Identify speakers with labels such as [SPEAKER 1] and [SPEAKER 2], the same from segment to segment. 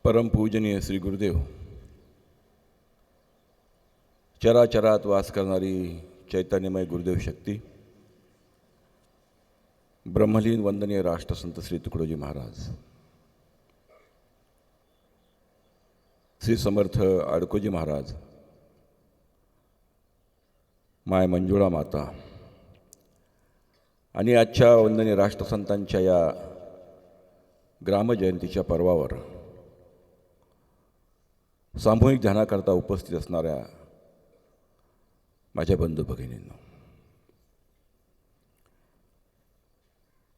[SPEAKER 1] परमपूजनीय श्री गुरुदेव, चराचरात वास करणारी चैतन्यमय गुरुदेव शक्ती, ब्रह्मलीन वंदनीय राष्ट्रसंत श्री तुकडोजी महाराज, श्री समर्थ अडकोजी महाराज, माय मंजुळा माता आणि आजच्या वंदनीय राष्ट्रसंतांच्या या ग्रामजयंतीच्या पर्वावर सामूहिक ध्यानाकरता उपस्थित असणाऱ्या माझ्या बंधू भगिनींनो,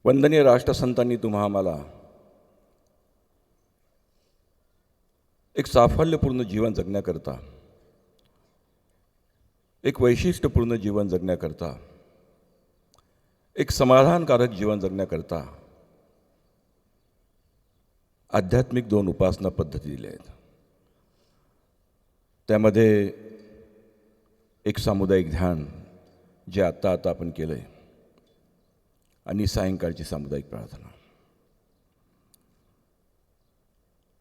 [SPEAKER 1] वंदनीय राष्ट्रसंतांनी तुम्हा आम्हाला एक साफल्यपूर्ण जीवन जगण्याकरता, एक वैशिष्ट्यपूर्ण जीवन जगण्याकरता, एक समाधानकारक जीवन जगण्याकरता आध्यात्मिक 2 उपासना पद्धती दिल्या आहेत. त्यामध्ये एक सामुदायिक ध्यान जे आता आपण केलं आहे आणि सायंकाळची सामुदायिक प्रार्थना.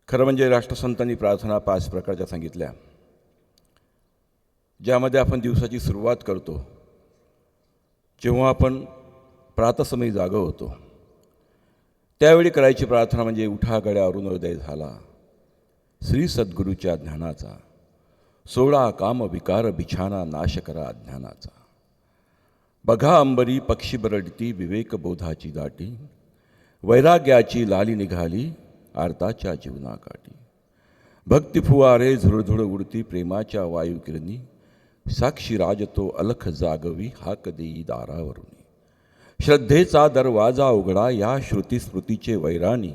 [SPEAKER 1] खरं म्हणजे राष्ट्रसंतांनी प्रार्थना 5 प्रकारच्या सांगितल्या, ज्यामध्ये आपण दिवसाची सुरुवात करतो जेव्हा आपण प्रातःसमयी जागा होतो त्यावेळी करायची प्रार्थना म्हणजे उठा गड्या अरुणोदय झाला, श्री सद्गुरूच्या ज्ञानाचा, सोळा काम विकार बिछाना नाश करा अज्ञानाचा, बघा अंबरी पक्षी बरडती विवेक बोधाची दाटी, वैराग्याची लाली निघाली आरताच्या जीवनाकाठी, भक्ती फुवारे झुळझुळ उडती प्रेमाच्या वायुकिरणी, साक्षी राजतो अलख जागवी हाक देई दारावरुनी, श्रद्धेचा दरवाजा उघडा या श्रुती स्मृतीचे वैराणी,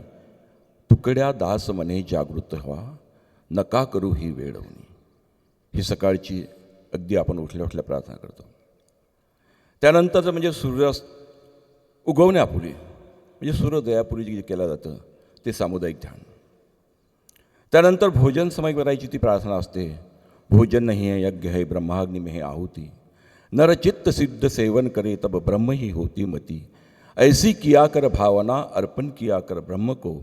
[SPEAKER 1] तुकड्या दास मने जागृत व्हा नका करू ही वेडवणी. ही सकाळची अगदी आपण उठल्या उठल्या प्रार्थना करतो. त्यानंतरचं म्हणजे सूर्यास्त उगवण्यापूर्वी म्हणजे सूर्योदयापूर्वी जे केलं जातं ते सामुदायिक ध्यान. त्यानंतर भोजन समय करायची ती प्रार्थना असते. भोजन नहीं है यज्ञ है ब्रह्माग्नि में है आहुति, नरचित्त सिद्ध सेवन करे तब ब्रह्म ही होती मती, ऐसी किया कर भावना अर्पण किया कर ब्रह्म को,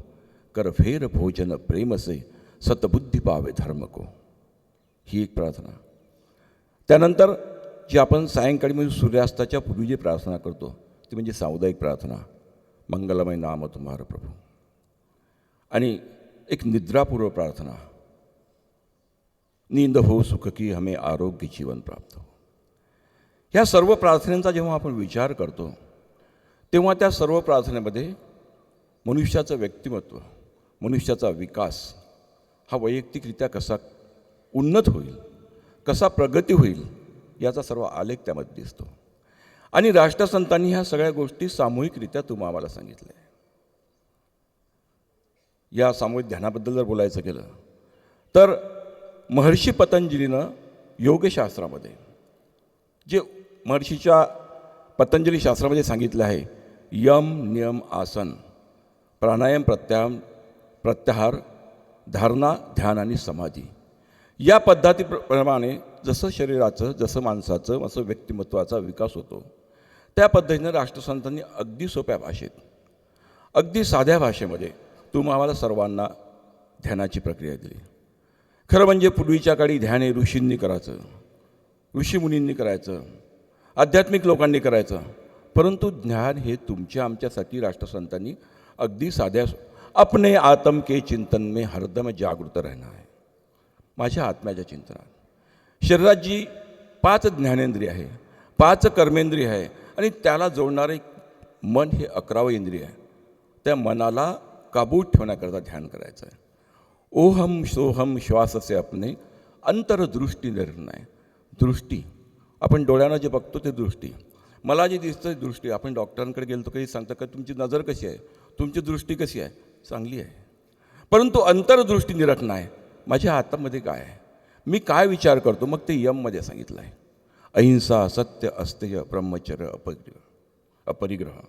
[SPEAKER 1] कर फेर भोजन प्रेम से सतबुद्धि पावे धर्म को. ही एक प्रार्थना. त्यानंतर जी आपण सायंकाळी म्हणजे सूर्यास्ताच्या पूर्वी जी प्रार्थना करतो ती म्हणजे सामुदायिक प्रार्थना, मंगलमय नाम तुम्हारा प्रभू. आणि एक निद्रापूर्व प्रार्थना, नींद हो सुख की हमें आरोग्य जीवन प्राप्त हो. ह्या सर्व प्रार्थनेचा जेव्हा आपण विचार करतो तेव्हा त्या सर्व प्रार्थनेमध्ये मनुष्याचं व्यक्तिमत्व, मनुष्याचा विकास हा वैयक्तिकरित्या कसा उन्नत होईल, कसा प्रगती होईल याचा सर्व आलेख त्यामध्ये दिसतो. आणि राष्ट्रसंतांनी ह्या सगळ्या गोष्टी सामूहिकरित्या तुम्हा आम्हाला सांगितल्या. या सामूहिक ध्यानाबद्दल जर बोलायचं केलं तर महर्षी पतंजलीनं योगशास्त्रामध्ये जे महर्षीच्या पतंजली शास्त्रामध्ये सांगितलं आहे, यम नियम आसन प्राणायाम प्रत्याहार धारणा ध्यान आणि समाधी या पद्धतीप्रमाणे जसं शरीराचं, जसं माणसाचं, असं व्यक्तिमत्वाचा विकास होतो त्या पद्धतीनं राष्ट्रसंतांनी अगदी सोप्या भाषेत, अगदी साध्या भाषेमध्ये आम्हाला सर्वांना ध्यानाची प्रक्रिया दिली. खरं म्हणजे पूर्वीच्या काळी ध्यान हे ऋषींनी करायचं, ऋषीमुनींनी करायचं, आध्यात्मिक लोकांनी करायचं, परंतु ज्ञान हे तुमच्या आमच्यासाठी राष्ट्रसंतांनी अगदी साध्या, अपने आत्म के चिंतन में हरदम जागृत रहना है. माझ्या आत्म्याच्या चिंतनात शरीरात जी 5 ज्ञानेंद्रिय आहे, 5 कर्मेंद्रिय आहे आणि त्याला जोडणारे मन हे 11वं इंद्रिय आहे. त्या मनाला काबूत ठेवण्याकरता ध्यान करायचं आहे. ओहम सोहम श्वास से अपने अंतरदृष्टी निर्णय. दृष्टी आपण डोळ्यानं जे बघतो ते दृष्टी, मला जे दिसतं ते दृष्टी. आपण डॉक्टरांकडे गेलो तर काही सांगतात का तुमची नजर कशी आहे, तुमची दृष्टी कशी आहे, चांगली आहे. परंतु अंतरदृष्टी निरखणं आहे, माझ्या हातामध्ये काय आहे, मी काय विचार करतो. मग ते यममध्ये सांगितलं आहे, अहिंसा सत्य अस्तेय ब्रह्मचर्य अपरिग्रह.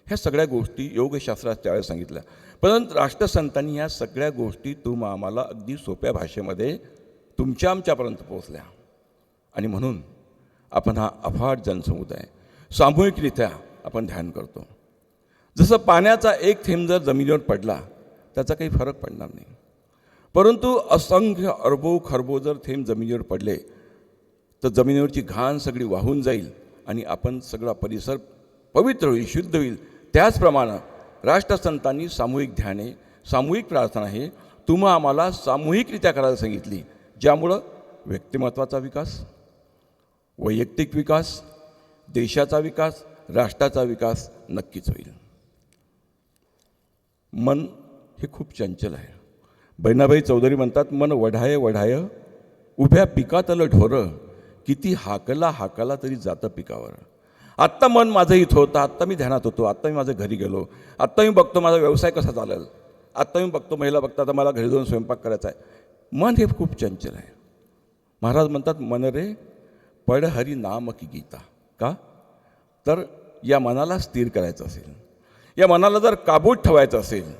[SPEAKER 1] ह्या सगळ्या गोष्टी योगशास्त्रात त्यावेळेस सांगितल्या. परंतु राष्ट्रसंतांनी ह्या सगळ्या गोष्टी आम्हाला अगदी सोप्या भाषेमध्ये तुमच्या आमच्यापर्यंत पोहोचल्या. आणि म्हणून आपण हा अफाट जनसमुदाय सामूहिकरित्या आपण ध्यान करतो. जसं पाण्याचा एक थेंब जर जमिनीवर पडला त्याचा काही फरक पडणार नाही, परंतु असंख्य अरबो खरबो जर थेंब जमिनीवर पडले तर जमिनीवरची घाण सगळी वाहून जाईल आणि आपण सगळा परिसर पवित्र होईल, शुद्ध होईल. त्याचप्रमाणे राष्ट्रसंतांनी सामूहिक ध्याने, सामूहिक प्रार्थना हे तुम्हा आम्हाला सामूहिकरित्या करायला सांगितली, ज्यामुळं व्यक्तिमत्वाचा विकास, वैयक्तिक विकास, देशाचा विकास, राष्ट्राचा विकास नक्कीच होईल. मन हे खूप चंचल आहे. बहिणाबाई चौधरी म्हणतात, मन वढाय वढाय उभ्या पिकातलं ढोरं, किती हाकला हाकला तरी जातं पिकावर. आत्ता मन माझं इथं होतं, आत्ता मी ध्यानात होतो, आत्ता मी माझ्या घरी गेलो, आत्ता मी बघतो माझा व्यवसाय कसा चालेल, आत्ता मी बघतो महिला बघता आता मला घरी जाऊन स्वयंपाक करायचा आहे. मन हे खूप चंचल आहे. महाराज म्हणतात, मन रे पड हरी नाम की गीता. का तर या मनाला स्थिर करायचं असेल, या मनाला जर काबूत ठेवायचं असेल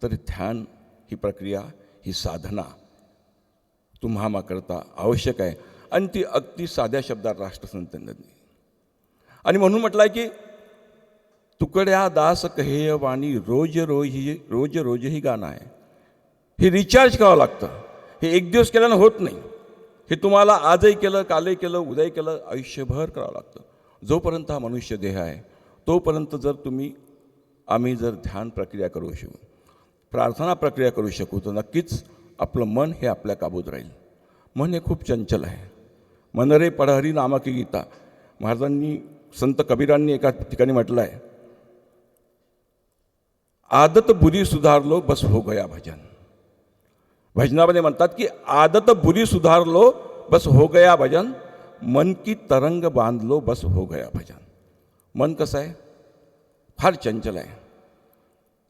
[SPEAKER 1] तर ध्यान ही प्रक्रिया, ही साधना तुम्हामाकरता आवश्यक आहे. आणि ती अगदी साध्या शब्दात राष्ट्रसंतांनी आणि म्हणून म्हटलं आहे की तुकड्या दास कहेय वाणी रोज रोज ही गाणं आहे. हे रिचार्ज करावं लागतं. हे एक दिवस केल्यानं होत नाही. हे तुम्हाला आजही केलं, कालही केलं, उद्याही केलं, आयुष्यभर करावं लागतं. जोपर्यंत हा मनुष्य देह आहे तोपर्यंत जर आम्ही जर ध्यान प्रक्रिया करू शकू, प्रार्थना प्रक्रिया करू शकू, तर नक्कीच आपलं मन हे आपल्या काबूत राहील. मन हे खूप चंचल आहे. मन रे पढहरी नामकी गीता. महाराजांनी, संत कबीरांनी एका ठिकाणी म्हटलं आहे, आदत बुरी सुधारलो बस हो गया भजन. भजनामध्ये म्हणतात की आदत बुरी सुधारलो बस हो गया भजन, मन की तरंग बांधलो बस हो गया भजन. मन कसं आहे? फार चंचल आहे.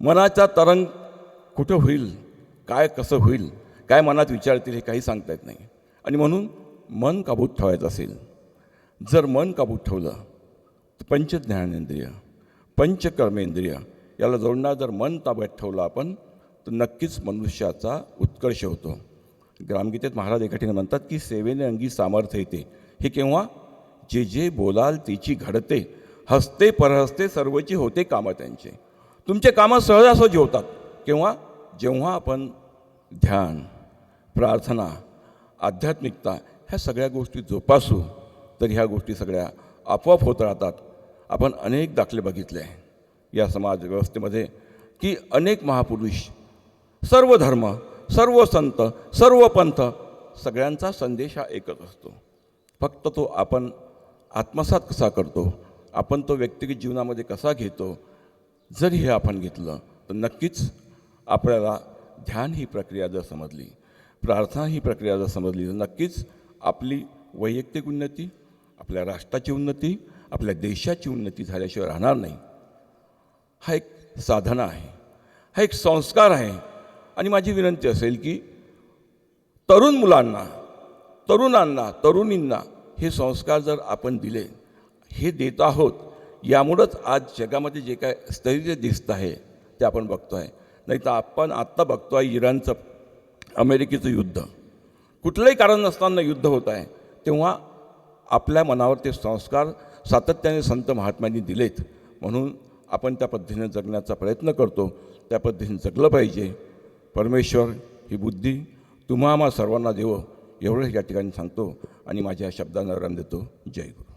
[SPEAKER 1] मनाचा तरंग कुठं होईल, काय कसं होईल, काय मनात विचारतील हे काही सांगता येत नाही. आणि म्हणून मन काबूत ठेवायचं असेल, जर मन काबूत ठेवलं तर पंचज्ञानेंद्रिय, पंचकर्मेंद्रिय याला जोडणार जर मन ताब्यात ठेवलं आपण, तर नक्कीच मनुष्याचा उत्कर्ष होतो. ग्रामगीतेत महाराज एका ठिकाणी म्हणतात की सेवेने अंगी सामर्थ्य येते. हे केव्हा? जे जे बोलाल तिची घडते, हसते परहसते सर्वची होते कामं त्यांचे. तुमचे कामं सहजासहजी होतात. केव्हा? जेव्हा आपण ध्यान, प्रार्थना, आध्यात्मिकता ह्या सगळ्या गोष्टी जोपासू, तर ह्या गोष्टी सगळ्या आपोआप होत राहतात. आपण अनेक दाखले बघितले आहे या समाज व्यवस्थेमध्ये की अनेक महापुरुष, सर्व धर्म, सर्व संत, सर्व पंथ, सगळ्यांचा संदेश हा एकच असतो. फक्त तो आपण आत्मसात कसा करतो, आपण तो व्यक्तिगत जीवनामध्ये कसा घेतो, जर हे आपण घेतलं तर नक्कीच आपल्याला ध्यान ही प्रक्रिया जर समजली, प्रार्थना ही प्रक्रिया जर समजली, तर नक्कीच आपली वैयक्तिक उन्नती, आपल्या राष्ट्राची उन्नती, आपल्या देशाची उन्नती झाल्याशिवाय राहणार नाही. हा एक साधना आहे, हा एक संस्कार आहे. आणि माझी विनंती असेल की तरुण मुलांना, तरुणांना, तरुणींना हे संस्कार जर आपण दिले, हे देत आहोत, यामुळंच आज जगामध्ये जे काय स्थैर्य दिसतं आहे ते आपण बघतो आहे. नाही तर आपण आत्ता बघतो आहे इराणचं, अमेरिकेचं युद्ध, कुठलंही कारण नसताना युद्ध होत आहे. तेव्हा आपल्या मनावर ते संस्कार सातत्याने संत महात्म्यांनी दिलेत. म्हणून आपण त्या पद्धतीने जगण्याचा प्रयत्न करतो, त्या पद्धतीने जगलं पाहिजे. परमेश्वर ही बुद्धी तुम्हा आम्हा सर्वांना देवो, एवढंच या ठिकाणी सांगतो आणि माझ्या शब्दांना विराम देतो. जय गुरु.